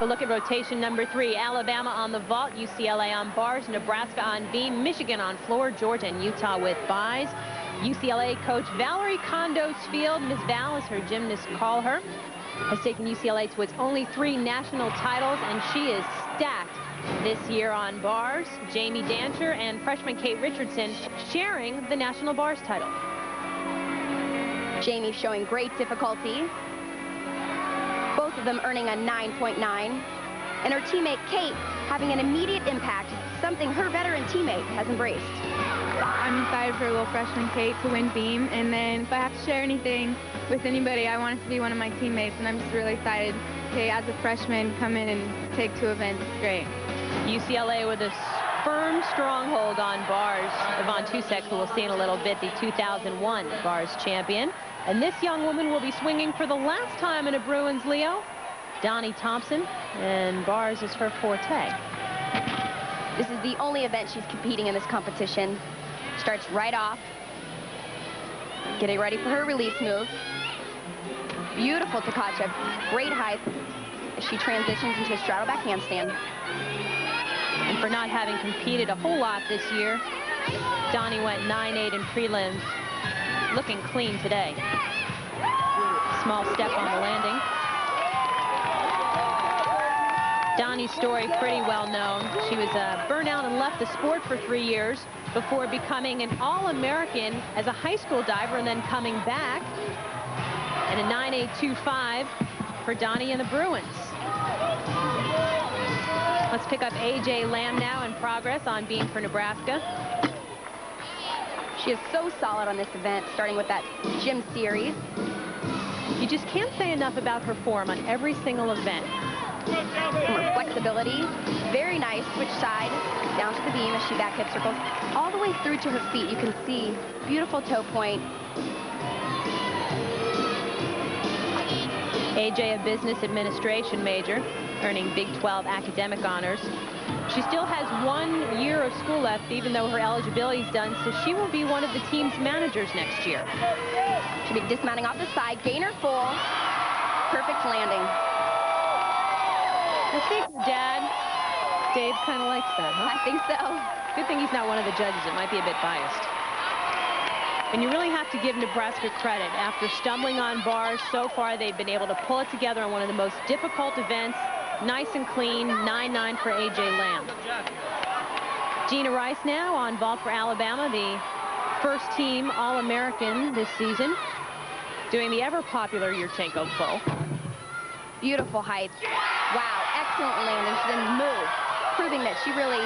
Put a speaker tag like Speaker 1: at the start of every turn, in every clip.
Speaker 1: a look at rotation number 3. Alabama on the vault, UCLA on bars, Nebraska on beam, Michigan on floor, Georgia and Utah with buys. UCLA coach Valerie Condos Field, Miss Val as her gymnasts call her, has taken UCLA to its only 3 national titles, and she is stacked this year on bars. Jamie Dantzscher and freshman Kate Richardson sharing the national bars title.
Speaker 2: Jamie showing great difficulty. Both of them earning a 9.9. And her teammate Kate having an immediate impact, something her veteran teammate has embraced.
Speaker 3: I'm excited for little freshman Kate to win beam, and then if I have to share anything with anybody, I want it to be one of my teammates, and I'm just really excited to, as a freshman, come in and take 2 events. It's great.
Speaker 1: UCLA with a firm stronghold on bars. Yvonne Tousek, who we'll see in a little bit, the 2001 bars champion. And this young woman will be swinging for the last time in a Bruins Leo. Doni Thompson, and bars is her forte.
Speaker 2: This is the only event she's competing in this competition. Starts right off, getting ready for her release move. Beautiful Tkachev, great height as she transitions into a straddle back handstand.
Speaker 1: And for not having competed a whole lot this year, Doni went 9-8 in prelims, looking clean today. Small step on the landing. Doni's story pretty well known. She was burnt out and left the sport for 3 years before becoming an All-American as a high school diver and then coming back. And a 9.825 for Doni and the Bruins. Let's pick up A.J. Lamb now in progress on beam for Nebraska.
Speaker 2: She is so solid on this event, starting with that gym series.
Speaker 1: You just can't say enough about her form on every single event.
Speaker 2: Her flexibility, very nice, switch side, down to the beam as she back hip circles, all the way through to her feet. You can see beautiful toe point.
Speaker 1: AJ, a business administration major, earning Big 12 academic honors. She still has 1 year of school left, even though her eligibility is done, so she will be one of the team's managers next year.
Speaker 2: She'll be dismounting off the side, gainer full, perfect landing.
Speaker 1: I think Dad, Dave, kind of likes that, huh?
Speaker 2: I think so.
Speaker 1: Good thing he's not one of the judges. It might be a bit biased. And you really have to give Nebraska credit. After stumbling on bars, so far they've been able to pull it together on one of the most difficult events. Nice and clean, 9-9 for A.J. Lamb. Jeana Rice now on vault for Alabama, the first team All-American this season, doing the ever-popular Yurchenko full.
Speaker 2: Beautiful height. Wow, excellent landing. She didn't move, proving that she really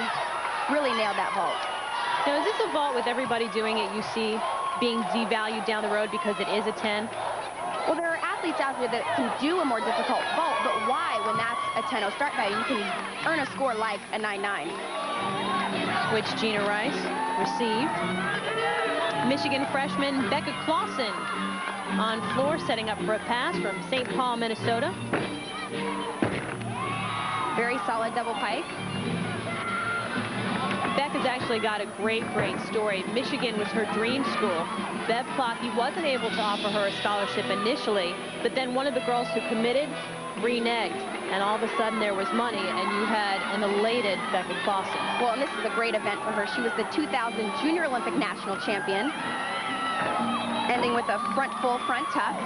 Speaker 2: nailed that vault.
Speaker 1: Now, is this a vault with everybody doing it you see being devalued down the road because it is a 10?
Speaker 2: Well, there are athletes out there that can do a more difficult vault, but why when that's a 10-0 start value? You can earn a score like a 9-9.
Speaker 1: Which Jeana Rice received. Michigan freshman Becca Clauson on floor, setting up for a pass from St. Paul, Minnesota.
Speaker 2: Very solid double pike.
Speaker 1: Becca's actually got a great story. Michigan was her dream school. Bev Plotke wasn't able to offer her a scholarship initially, but then one of the girls who committed reneged, and all of a sudden there was money, and you had an elated Becca Clauson.
Speaker 2: Well, and this is a great event for her. She was the 2000 Junior Olympic national champion, ending with a full front tuck.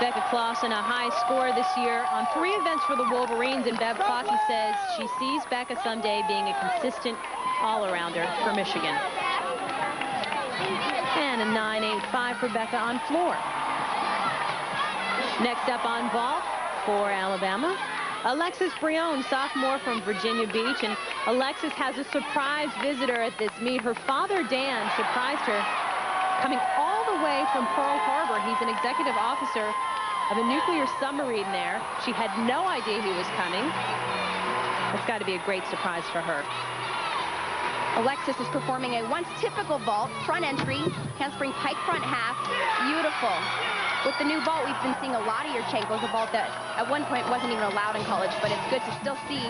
Speaker 1: Becca Clauson, a high score this year on 3 events for the Wolverines, and Bev Plotke says she sees Becca someday being a consistent all-arounder for Michigan. And a 9.85 for Becca on floor. Next up on vault for Alabama, Alexis Brion, sophomore from Virginia Beach, and Alexis has a surprise visitor at this meet. Her father, Dan, surprised her coming all the way from Pearl Harbor. He's an executive officer of a nuclear submarine there. She had no idea he was coming. It's got to be a great surprise for her.
Speaker 2: Alexis is performing a once typical vault, front entry, handspring pike front half. Beautiful. With the new vault, we've been seeing a lot of Yurchenko's, a vault that at one point wasn't even allowed in college, but it's good to still see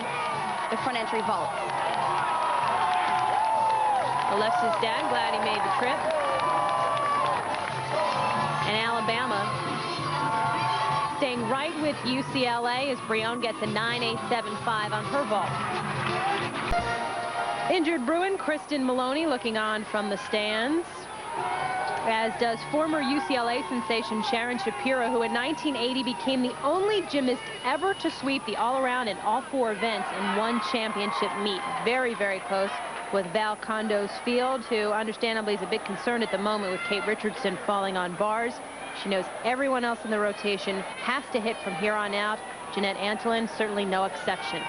Speaker 2: the front entry vault.
Speaker 1: Alexis' dad, glad he made the trip. And Alabama staying right with UCLA as Brion gets a 9.875 on her vault. Injured Bruin Kristen Maloney looking on from the stands, as does former UCLA sensation Sharon Shapiro, who in 1980 became the only gymnast ever to sweep the all-around in all 4 events in one championship meet. Very, very close with Val Condo's field, who understandably is a bit concerned at the moment with Kate Richardson falling on bars. She knows everyone else in the rotation has to hit from here on out. Jeanette Antolin, certainly no exception.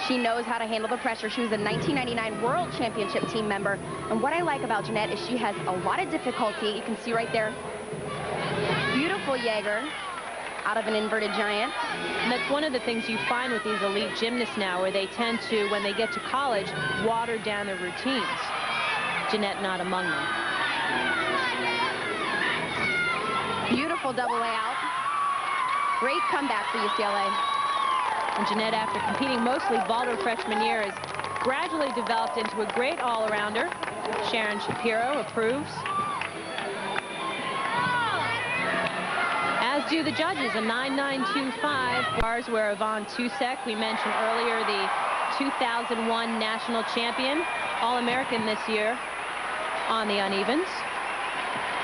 Speaker 2: She knows how to handle the pressure. She was a 1999 World Championship team member. And what I like about Jeanette is she has a lot of difficulty. You can see right there, beautiful Jaeger out of an inverted giant.
Speaker 1: And that's one of the things you find with these elite gymnasts now, where they tend to, when they get to college, water down their routines. Jeanette not among them.
Speaker 2: Beautiful double way out. Great comeback for UCLA.
Speaker 1: And Jeanette, after competing mostly vault her freshman year, has gradually developed into a great all-arounder. Sharon Shapiro approves. As do the judges, a 9.925 bars, where Yvonne Tousek, we mentioned earlier, the 2001 national champion, All-American this year on the unevens.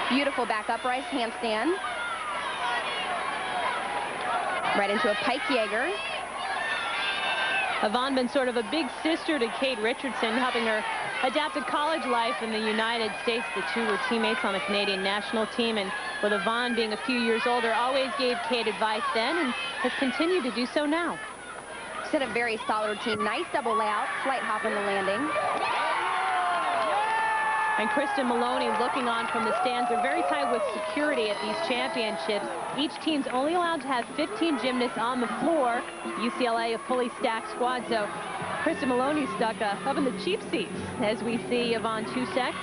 Speaker 2: Beautiful back upright handstand. Right into a pike Jaeger.
Speaker 1: Yvonne been sort of a big sister to Kate Richardson, helping her adapt to college life in the United States. The two were teammates on the Canadian national team, and with Yvonne being a few years older, always gave Kate advice then and has continued to do so now.
Speaker 2: She's had a very solid routine. Nice double layout, slight hop on the landing.
Speaker 1: And Kristen Maloney looking on from the stands. They're very tight with security at these championships. Each team's only allowed to have 15 gymnasts on the floor. UCLA, a fully stacked squad, so Kristen Maloney stuck up in the cheap seats as we see Yvonne Tousek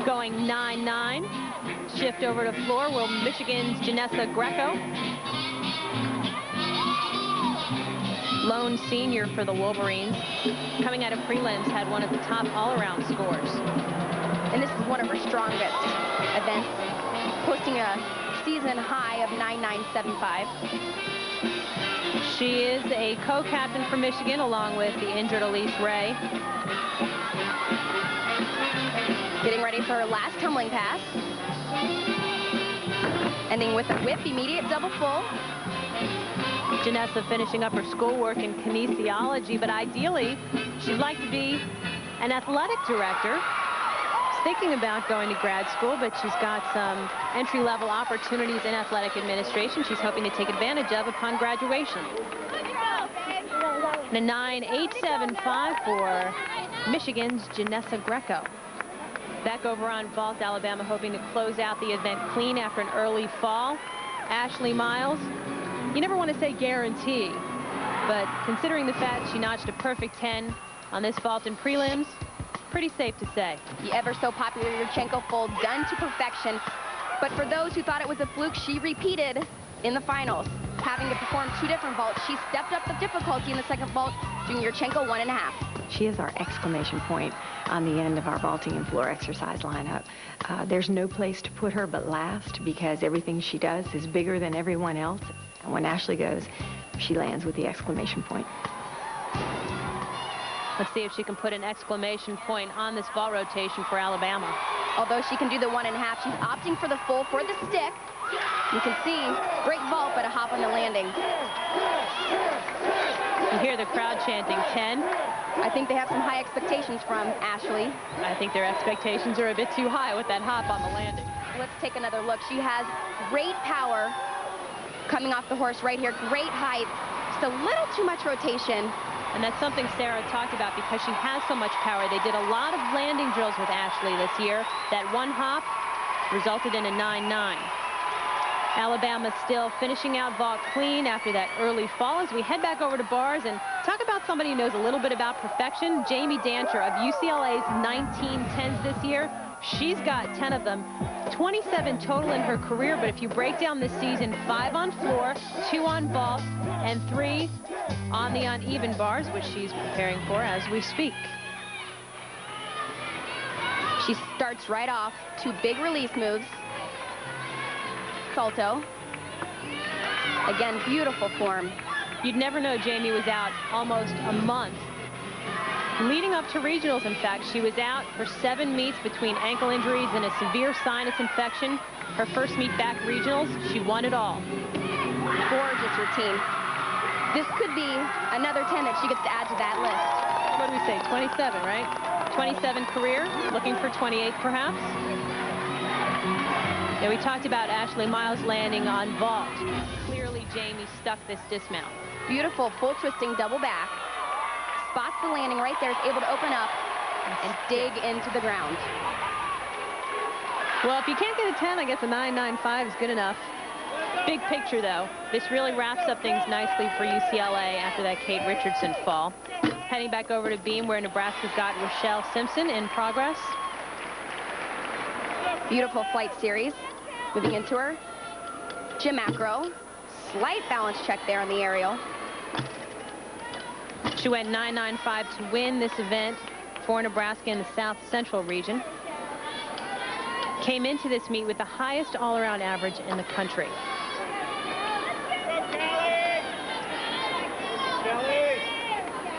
Speaker 1: going 9.9. Shift over to floor will Michigan's Janessa Grieco. Lone senior for the Wolverines. Coming out of prelims, had one of the top all-around scores.
Speaker 2: And this is one of her strongest events, posting a season high of 9.975.
Speaker 1: She is a co-captain for Michigan, along with the injured Elise Ray.
Speaker 2: Getting ready for her last tumbling pass. Ending with a whip, immediate double full.
Speaker 1: Janessa finishing up her schoolwork in kinesiology, but ideally, she'd like to be an athletic director. Thinking about going to grad school, but she's got some entry-level opportunities in athletic administration she's hoping to take advantage of upon graduation. And a 9.875 for Michigan's Janessa Grieco. Back over on vault, Alabama hoping to close out the event clean after an early fall. Ashley Miles, you never want to say guarantee, but considering the fact she notched a perfect 10 on this vault in prelims, pretty safe to say.
Speaker 2: The ever so popular Yurchenko fold done to perfection. But for those who thought it was a fluke, she repeated in the finals. Having to perform 2 different vaults, she stepped up the difficulty in the second vault, doing Yurchenko 1.5.
Speaker 4: She is our exclamation point on the end of our vaulting and floor exercise lineup. There's no place to put her but last, because everything she does is bigger than everyone else. And when Ashley goes, she lands with the exclamation point.
Speaker 1: Let's see if she can put an exclamation point on this vault rotation for Alabama.
Speaker 2: Although she can do the 1.5, she's opting for the full for the stick. You can see, great vault, but a hop on the landing.
Speaker 1: You hear the crowd chanting 10.
Speaker 2: I think they have some high expectations from Ashley.
Speaker 1: I think their expectations are a bit too high with that hop on the landing.
Speaker 2: Let's take another look. She has great power coming off the horse right here. Great height. Just a little too much rotation.
Speaker 1: And that's something Sarah talked about, because she has so much power. They did a lot of landing drills with Ashley this year. That one hop resulted in a 9.9. Alabama still finishing out vault clean after that early fall. As we head back over to bars and talk about somebody who knows a little bit about perfection, Jamie Dantzscher of UCLA's 19 10s this year. She's got 10 of them, 27 total in her career, but if you break down this season, 5 on floor, 2 on vault, and 3 on the uneven bars, which she's preparing for as we speak.
Speaker 2: She starts right off, 2 big release moves. Salto. Again, beautiful form.
Speaker 1: You'd never know Jamie was out almost a month. Leading up to regionals, in fact, she was out for 7 meets between ankle injuries and a severe sinus infection. Her first meet back regionals, she won it all.
Speaker 2: Gorgeous routine. This could be another 10 that she gets to add to that list.
Speaker 1: What do we say, 27, right? 27 career, looking for 28 perhaps. Yeah, we talked about Ashley Miles landing on vault. Clearly, Jamie stuck this dismount.
Speaker 2: Beautiful full twisting double back. Spots the landing right there, is able to open up and dig into the ground.
Speaker 1: Well, if you can't get a 10, I guess a 9.95 is good enough. Big picture, though. This really wraps up things nicely for UCLA after that Kate Richardson fall. Heading back over to beam where Nebraska's got Rochelle Simpson in progress.
Speaker 2: Beautiful flight series. Moving into her gym macro. Slight balance check there on the aerial.
Speaker 1: She went 9.95 to win this event for Nebraska in the South Central region. Came into this meet with the highest all-around average in the country.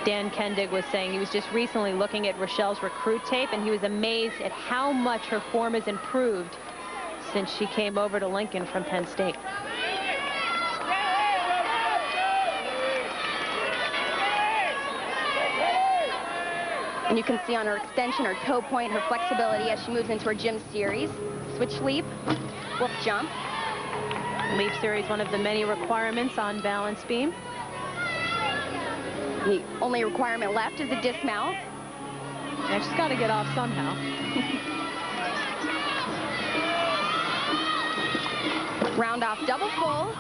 Speaker 1: Dan Kendig was saying he was just recently looking at Rochelle's recruit tape, and he was amazed at how much her form has improved since she came over to Lincoln from Penn State.
Speaker 2: And you can see on her extension, her toe point, her flexibility as she moves into her gym series. Switch leap, whoop jump.
Speaker 1: Leap series, one of the many requirements on balance beam.
Speaker 2: The only requirement left is the dismount.
Speaker 1: And she's got to get off somehow.
Speaker 2: Round off double full.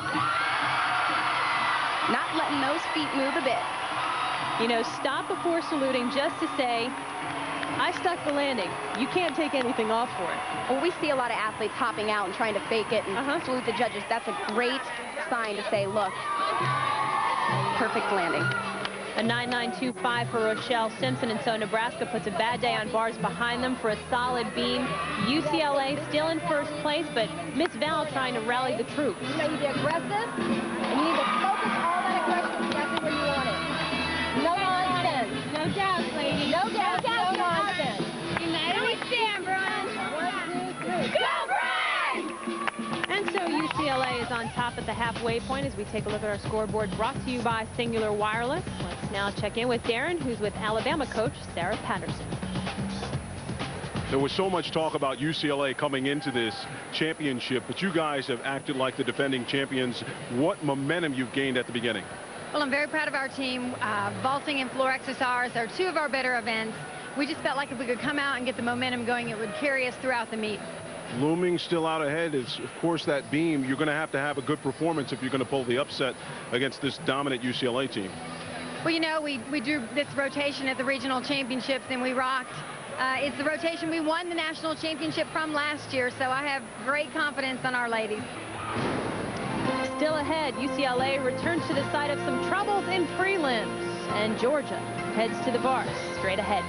Speaker 2: Not letting those feet move a bit.
Speaker 1: You know, stop before saluting just to say, I stuck the landing. You can't take anything off for it.
Speaker 2: Well, we see a lot of athletes hopping out and trying to fake it and salute the judges. That's a great sign to say, look, perfect landing.
Speaker 1: A 9.925 for Rochelle Simpson, and so Nebraska puts a bad day on bars behind them for a solid beam. UCLA still in first place, but Miss Val trying to rally the troops.
Speaker 2: You know, you be aggressive, and you need to focus all that aggression exactly where you want it. No nonsense.
Speaker 3: No doubt, ladies.
Speaker 2: No doubt, no nonsense.
Speaker 3: United we stand, Brion.
Speaker 2: 1, 2, 3. Go, Brion!
Speaker 1: And so UCLA is on top at the halfway point as we take a look at our scoreboard, brought to you by Singular Wireless. Let's now check in with Darren, who's with Alabama coach Sarah Patterson.
Speaker 5: There was so much talk about UCLA coming into this championship, but you guys have acted like the defending champions. What momentum you've gained at the beginning?
Speaker 6: Well, I'm very proud of our team. Vaulting and floor exercise are two of our better events. We just felt like if we could come out and get the momentum going, it would carry us throughout the meet.
Speaker 5: Looming still out ahead is, of course, that beam. You're going to have a good performance if you're going to pull the upset against this dominant UCLA team.
Speaker 6: Well, you know, we drew this rotation at the regional championships, and we rocked. It's the rotation we won the national championship from last year, so I have great confidence on our ladies.
Speaker 1: Still ahead, UCLA returns to the site of some troubles in prelims, and Georgia heads to the bars. Straight ahead.